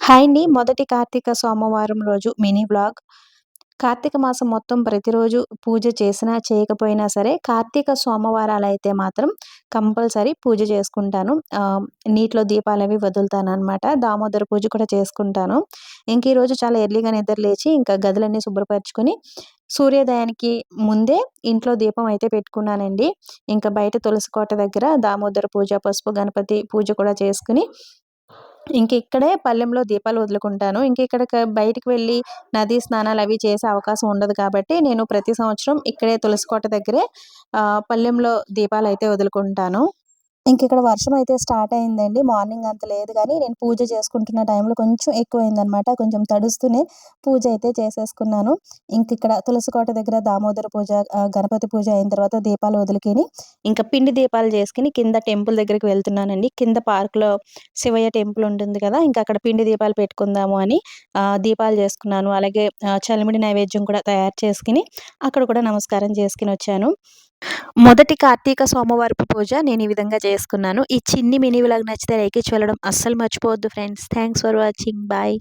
Hi అండి. మొదటి కార్తీక సోమవారం రోజు మినీ వ్లాగ్. కార్తీక మాసం మొత్తం ప్రతిరోజు పూజ చేసినా, చేయకపోయినా సరే కార్తీక సోమవారాలైతే మాత్రం కంపల్సరీ పూజ చేసుకుంటాను. నీటిలో దీపాలవి వదులుతాననమాట. దామోదర పూజ కూడా చేసుకుంటాను. ఇంక ఈరోజు చాలా ఎర్లీగా నిద్ర లేచి ఇంకా గదులన్నీ శుభ్రపరచుకొని, సూర్యోదయానికి ముందే ఇంట్లో దీపం అయితే పెట్టుకున్నానండి. ఇంకా బయట తులసి కోట దగ్గర దామోదర పూజ, పసుపు గణపతి పూజ కూడా చేసుకొని ఇక్కడే పళ్ళెంలో దీపాలు వదులుకుంటాను. ఇక్కడ బయటికి వెళ్ళి నదీ స్నానాలవి చేసే అవకాశం ఉండదు కాబట్టి, నేను ప్రతి సంవత్సరం ఇక్కడే తులసి కోట దగ్గరే పళ్ళెంలో దీపాలైతే వదులుకుంటాను. ఇక్కడ వర్షమైతే స్టార్ట్ అయిందండి. మార్నింగ్ అంత లేదు గానీ, నేను పూజ చేసుకుంటున్న టైంలో కొంచెం ఎక్కువైందనమాట. కొంచెం తడుస్తూనే పూజ అయితే చేసేసుకున్నాను. ఇక్కడ తులసి కోట దగ్గర దామోదర పూజ, గణపతి పూజ అయిన తర్వాత దీపాలు వదులుకొని, పిండి దీపాలు చేసుకొని కింద టెంపుల్ దగ్గరికి వెళ్తున్నానండి. కింద పార్క్‌లో శివయ్య టెంపుల్ ఉంటుంది కదా! అక్కడ పిండి దీపాలు పెట్టుకుందాము అని దీపాలు చేసుకున్నాను. అలాగే చలిమిడి నైవేద్యం కూడా తయారు చేసుకొని, అక్కడ కూడా నమస్కారం చేసుకొనొచ్చాను. మొదటి కార్తీక సోమవారపు పూజ నేను ఈ విధంగా చేసుకున్నాను. ఈ చిన్ని మినీ వ్లాగ్ నచ్చితే లైక్ ఇచ్చి వెళ్ళడం అస్సలు మర్చిపోవద్దు friends. Thanks for watching. Bye.